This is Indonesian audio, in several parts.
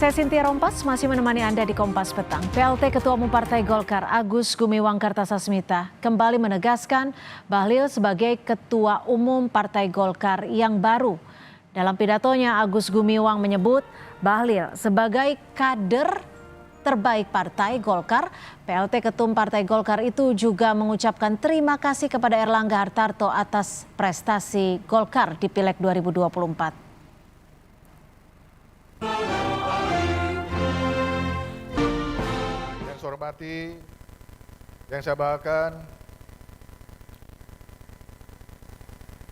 Saya Cynthia Rompas masih menemani Anda di Kompas Petang. PLT Ketua Umum Partai Golkar Agus Gumiwang Kartasasmita kembali menegaskan Bahlil sebagai Ketua Umum Partai Golkar yang baru. Dalam pidatonya, Agus Gumiwang menyebut Bahlil sebagai kader terbaik Partai Golkar. PLT Ketum Partai Golkar itu juga mengucapkan terima kasih kepada Erlangga Hartarto atas prestasi Golkar di Pileg 2024. Saya hormati, yang saya banggakan,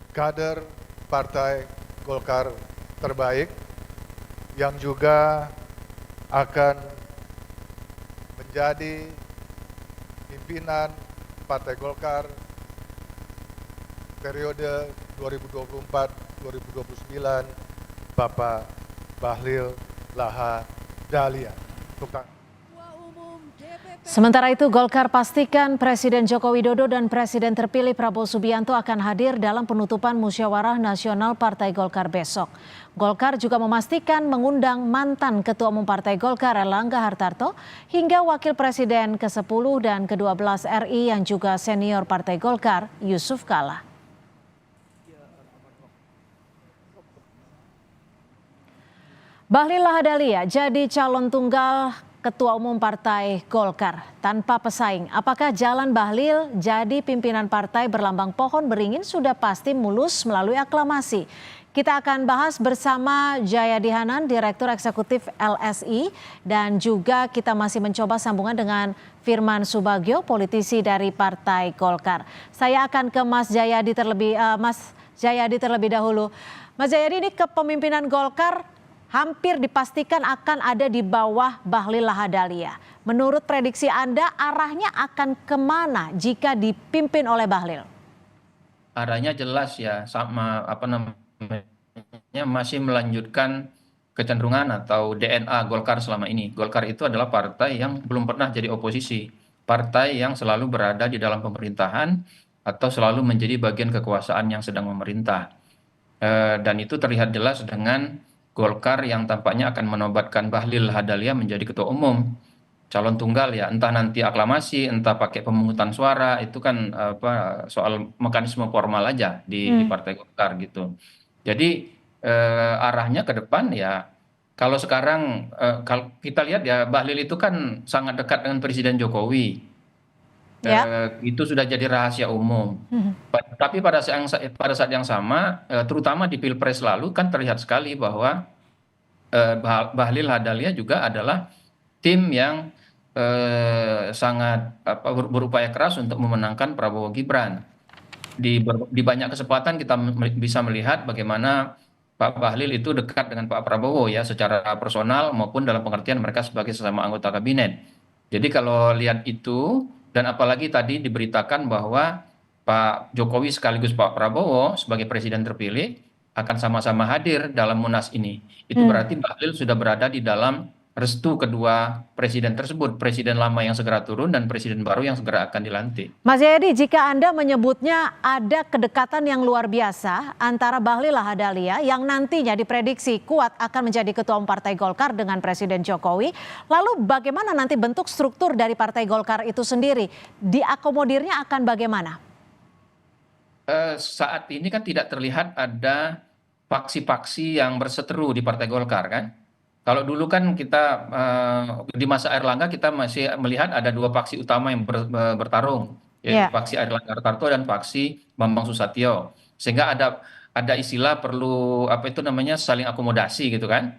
kader Partai Golkar terbaik yang juga akan menjadi pimpinan Partai Golkar periode 2024-2029, Bapak Bahlil Lahadalia. Sementara itu, Golkar pastikan Presiden Joko Widodo dan Presiden terpilih Prabowo Subianto akan hadir dalam penutupan Musyawarah Nasional Partai Golkar besok. Golkar juga memastikan mengundang mantan Ketua Umum Partai Golkar Erlangga Hartarto hingga Wakil Presiden ke-10 dan ke-12 RI yang juga senior Partai Golkar Yusuf Kala. Bahlil Lahadalia jadi calon tunggal Ketua Umum Partai Golkar tanpa pesaing. Apakah jalan Bahlil jadi pimpinan partai berlambang pohon beringin sudah pasti mulus melalui aklamasi? Kita akan bahas bersama Jayadi Hanan, Direktur Eksekutif LSI, dan juga kita masih mencoba sambungan dengan Firman Subagio, politisi dari Partai Golkar. Saya akan ke Mas Jayadi terlebih dahulu. Mas Jayadi, ini kepemimpinan Golkar hampir dipastikan akan ada di bawah Bahlil Lahadalia. Menurut prediksi Anda, arahnya akan kemana jika dipimpin oleh Bahlil? Arahnya jelas ya, sama masih melanjutkan kecenderungan atau DNA Golkar selama ini. Golkar itu adalah partai yang belum pernah jadi oposisi, partai yang selalu berada di dalam pemerintahan atau selalu menjadi bagian kekuasaan yang sedang memerintah. Dan itu terlihat jelas dengan Golkar yang tampaknya akan menobatkan Bahlil Lahadalia menjadi ketua umum calon tunggal ya, entah nanti aklamasi, entah pakai pemungutan suara, itu kan soal mekanisme formal aja di Partai Golkar gitu. Jadi arahnya ke depan ya, kalau sekarang kalau kita lihat ya, Bahlil itu kan sangat dekat dengan Presiden Jokowi. Itu sudah jadi rahasia umum. Tapi pada saat yang sama, terutama di Pilpres lalu kan terlihat sekali bahwa Bahlil Lahadalia juga adalah tim yang sangat berupaya keras untuk memenangkan Prabowo Gibran. Di banyak kesempatan kita bisa melihat bagaimana Pak Bahlil itu dekat dengan Pak Prabowo ya, secara personal maupun dalam pengertian mereka sebagai sesama anggota kabinet. Jadi kalau lihat itu, dan apalagi tadi diberitakan bahwa Pak Jokowi sekaligus Pak Prabowo sebagai presiden terpilih akan sama-sama hadir dalam Munas ini. Itu berarti Bahlil sudah berada di dalam restu kedua presiden tersebut, presiden lama yang segera turun dan presiden baru yang segera akan dilantik. Mas Jayadi, jika Anda menyebutnya ada kedekatan yang luar biasa antara Bahlil Lahadalia yang nantinya diprediksi kuat akan menjadi ketua umum Partai Golkar dengan Presiden Jokowi, lalu bagaimana nanti bentuk struktur dari Partai Golkar itu sendiri? Diakomodirnya akan bagaimana? Saat ini kan tidak terlihat ada faksi-faksi yang berseteru di Partai Golkar kan. Kalau dulu kan kita di masa Erlangga kita masih melihat ada dua faksi utama yang bertarung, yaitu faksi Erlangga Hartarto dan faksi Bambang Susatyo. Sehingga ada istilah perlu saling akomodasi gitu kan.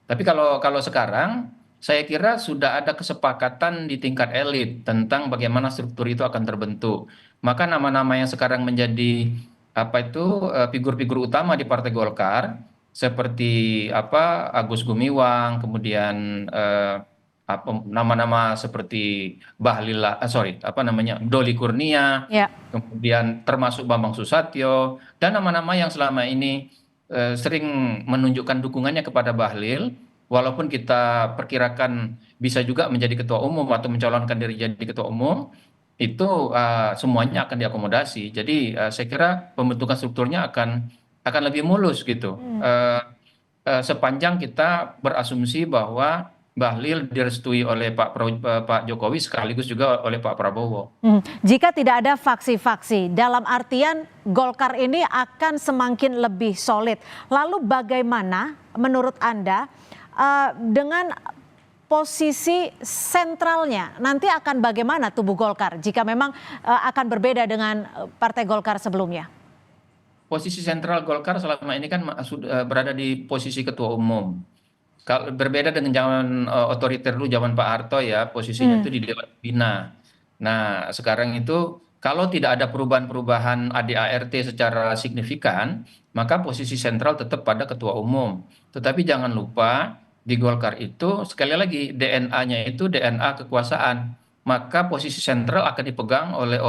Tapi kalau sekarang saya kira sudah ada kesepakatan di tingkat elit tentang bagaimana struktur itu akan terbentuk. Maka nama-nama yang sekarang menjadi figur-figur utama di Partai Golkar seperti Agus Gumiwang, kemudian nama-nama seperti Doli Kurnia, kemudian termasuk Bambang Susatyo, dan nama-nama yang selama ini sering menunjukkan dukungannya kepada Bahlil, walaupun kita perkirakan bisa juga menjadi ketua umum atau mencalonkan diri jadi ketua umum, itu semuanya akan diakomodasi. Jadi saya kira pembentukan strukturnya akan lebih mulus gitu. sepanjang kita berasumsi bahwa Bahlil direstui oleh Pak Jokowi sekaligus juga oleh Pak Prabowo. Jika tidak ada faksi-faksi, dalam artian Golkar ini akan semakin lebih solid. Lalu bagaimana menurut Anda dengan posisi sentralnya nanti akan bagaimana tubuh Golkar jika memang akan berbeda dengan Partai Golkar sebelumnya? Posisi sentral Golkar selama ini kan sudah berada di posisi ketua umum. Kalau berbeda dengan zaman otoriter dulu, zaman Pak Harto ya, posisinya itu di Dewan Pembina. Nah, sekarang itu kalau tidak ada perubahan-perubahan ADART secara signifikan, maka posisi sentral tetap pada ketua umum. Tetapi jangan lupa di Golkar itu sekali lagi DNA-nya itu DNA kekuasaan. Maka posisi sentral akan dipegang oleh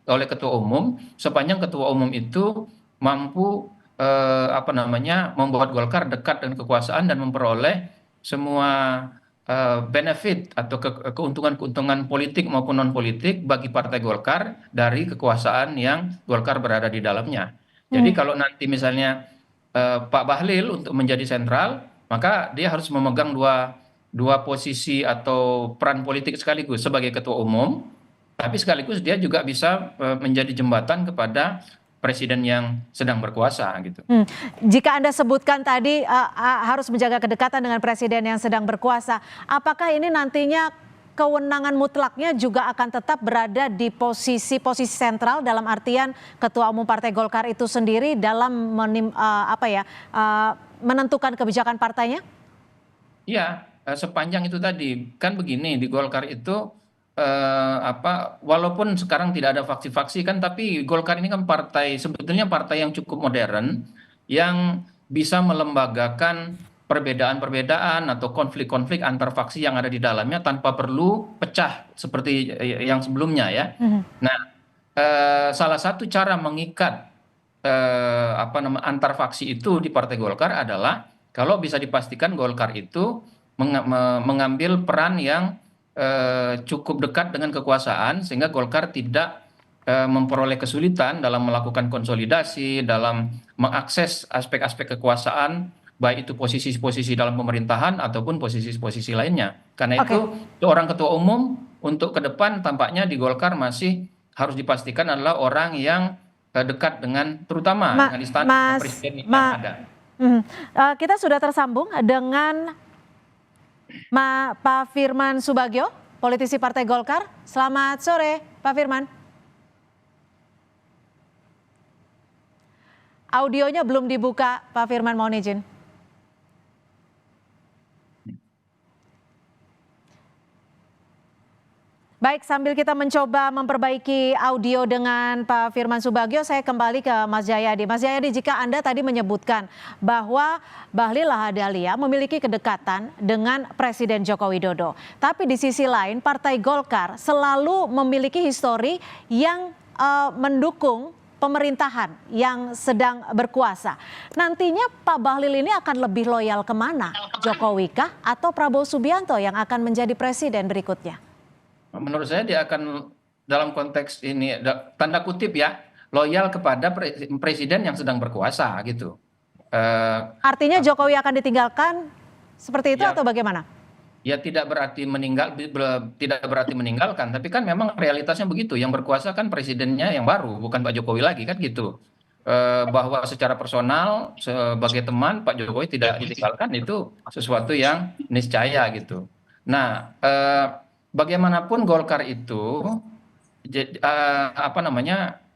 oleh ketua umum sepanjang ketua umum itu mampu membuat Golkar dekat dengan kekuasaan dan memperoleh semua benefit atau keuntungan-keuntungan politik maupun non politik bagi Partai Golkar dari kekuasaan yang Golkar berada di dalamnya. Jadi kalau nanti misalnya Pak Bahlil untuk menjadi sentral, maka dia harus memegang dua posisi atau peran politik sekaligus sebagai ketua umum, tapi sekaligus dia juga bisa menjadi jembatan kepada presiden yang sedang berkuasa gitu. Jika Anda sebutkan tadi harus menjaga kedekatan dengan presiden yang sedang berkuasa, apakah ini nantinya kewenangan mutlaknya juga akan tetap berada di posisi sentral dalam artian ketua umum Partai Golkar itu sendiri dalam menentukan kebijakan partainya? Iya, sepanjang itu tadi kan begini di Golkar itu walaupun sekarang tidak ada faksi-faksi kan, tapi Golkar ini kan sebetulnya partai yang cukup modern yang bisa melembagakan perbedaan-perbedaan atau konflik-konflik antar faksi yang ada di dalamnya tanpa perlu pecah seperti yang sebelumnya ya. Nah, salah satu cara mengikat antar faksi itu di Partai Golkar adalah kalau bisa dipastikan Golkar itu mengambil peran yang cukup dekat dengan kekuasaan sehingga Golkar tidak memperoleh kesulitan dalam melakukan konsolidasi, dalam mengakses aspek-aspek kekuasaan, baik itu posisi-posisi dalam pemerintahan ataupun posisi-posisi lainnya. Karena itu seorang ketua umum untuk ke depan tampaknya di Golkar masih harus dipastikan adalah orang yang dekat dengan terutama dengan istana presiden yang ada. Kita sudah tersambung dengan Pak Firman Subagio, politisi Partai Golkar. Selamat sore, Pak Firman. Audionya belum dibuka, Pak Firman, mohon izin. Baik, sambil kita mencoba memperbaiki audio dengan Pak Firman Subagio, saya kembali ke Mas Jayadi. Mas Jayadi, jika Anda tadi menyebutkan bahwa Bahlil Lahadalia memiliki kedekatan dengan Presiden Joko Widodo, tapi di sisi lain Partai Golkar selalu memiliki histori yang mendukung pemerintahan yang sedang berkuasa. Nantinya Pak Bahlil ini akan lebih loyal kemana? Jokowi kah atau Prabowo Subianto yang akan menjadi presiden berikutnya? Menurut saya dia akan dalam konteks ini tanda kutip ya loyal kepada presiden yang sedang berkuasa gitu. Artinya Jokowi akan ditinggalkan seperti itu atau bagaimana? Ya tidak berarti meninggalkan, tapi kan memang realitasnya begitu. Yang berkuasa kan presidennya yang baru, bukan Pak Jokowi lagi kan gitu. Bahwa secara personal sebagai teman Pak Jokowi tidak ditinggalkan itu sesuatu yang niscaya gitu. Nah, bagaimanapun Golkar itu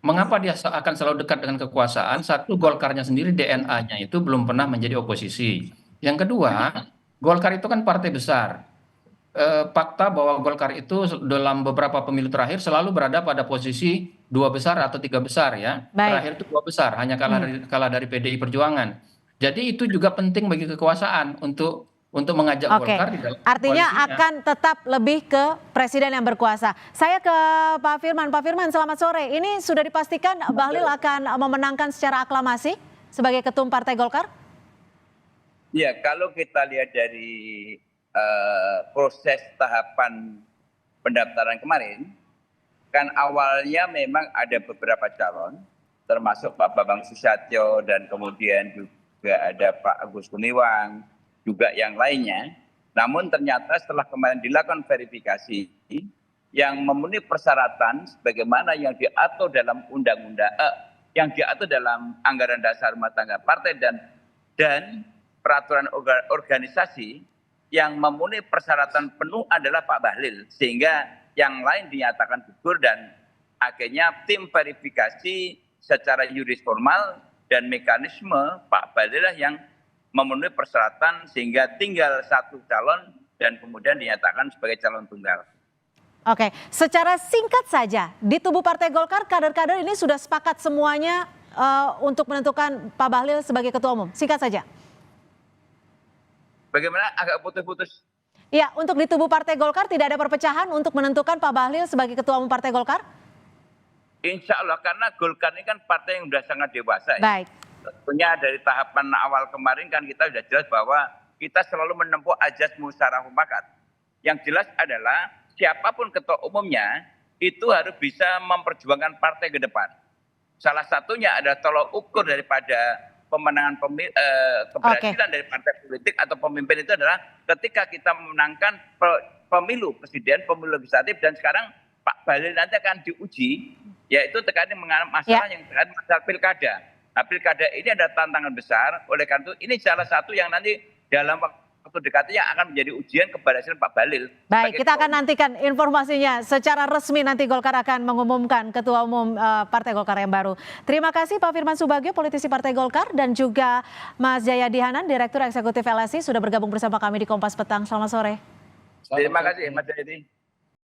mengapa dia akan selalu dekat dengan kekuasaan? Satu, Golkarnya sendiri DNA-nya itu belum pernah menjadi oposisi. Yang kedua, Golkar itu kan partai besar. Fakta bahwa Golkar itu dalam beberapa pemilu terakhir selalu berada pada posisi 2 besar atau 3 besar ya. Terakhir itu 2 besar, hanya kalah dari PDI Perjuangan. Jadi itu juga penting bagi kekuasaan untuk mengajak Golkar di dalam artinya koalisinya. akan tetap lebih ke presiden yang berkuasa. Saya ke Pak Firman. Pak Firman, selamat sore. Ini sudah dipastikan Bahlil akan memenangkan secara aklamasi sebagai ketum Partai Golkar? Ya, kalau kita lihat dari proses tahapan pendaftaran kemarin, kan awalnya memang ada beberapa calon, termasuk Pak Bambang Susatyo dan kemudian juga ada Pak Agus Gumiwang, juga yang lainnya. Namun ternyata setelah kemarin dilakukan verifikasi yang memenuhi persyaratan sebagaimana yang diatur dalam undang-undang, yang diatur dalam anggaran dasar rumah tangga partai dan peraturan organisasi, yang memenuhi persyaratan penuh adalah Pak Bahlil, sehingga yang lain dinyatakan gugur dan akhirnya tim verifikasi secara yuris formal dan mekanisme Pak Bahlil yang memenuhi persyaratan sehingga tinggal satu calon dan kemudian dinyatakan sebagai calon tunggal. Oke, secara singkat saja, di tubuh Partai Golkar kader-kader ini sudah sepakat semuanya untuk menentukan Pak Bahlil sebagai ketua umum. Singkat saja. Bagaimana, agak putus-putus? Ya, untuk di tubuh Partai Golkar tidak ada perpecahan untuk menentukan Pak Bahlil sebagai ketua umum Partai Golkar? Insya Allah, karena Golkar ini kan partai yang sudah sangat dewasa. Baik. Ya. Tentunya dari tahapan awal kemarin kan kita sudah jelas bahwa kita selalu menempuh ajas musyawarah mufakat. Yang jelas adalah siapapun ketua umumnya itu harus bisa memperjuangkan partai ke depan. Salah satunya adalah tolak ukur daripada pemenangan keberhasilan dari partai politik atau pemimpin itu adalah ketika kita memenangkan pemilu presiden, pemilu legislatif, dan sekarang Pak Bahlil nanti akan diuji, yaitu terkait dengan masalah yang terkait masalah pilkada. Nah, pilkada ini ada tantangan besar, oleh karena itu ini salah satu yang nanti dalam waktu dekatnya akan menjadi ujian keberhasilan Pak Bahlil. Baik, kita akan nantikan informasinya secara resmi, nanti Golkar akan mengumumkan ketua umum Partai Golkar yang baru. Terima kasih Pak Firman Subagio, politisi Partai Golkar, dan juga Mas Jayadi Hanan, Direktur Eksekutif LSI, sudah bergabung bersama kami di Kompas Petang. Selamat sore. Terima kasih Mas Jayadi.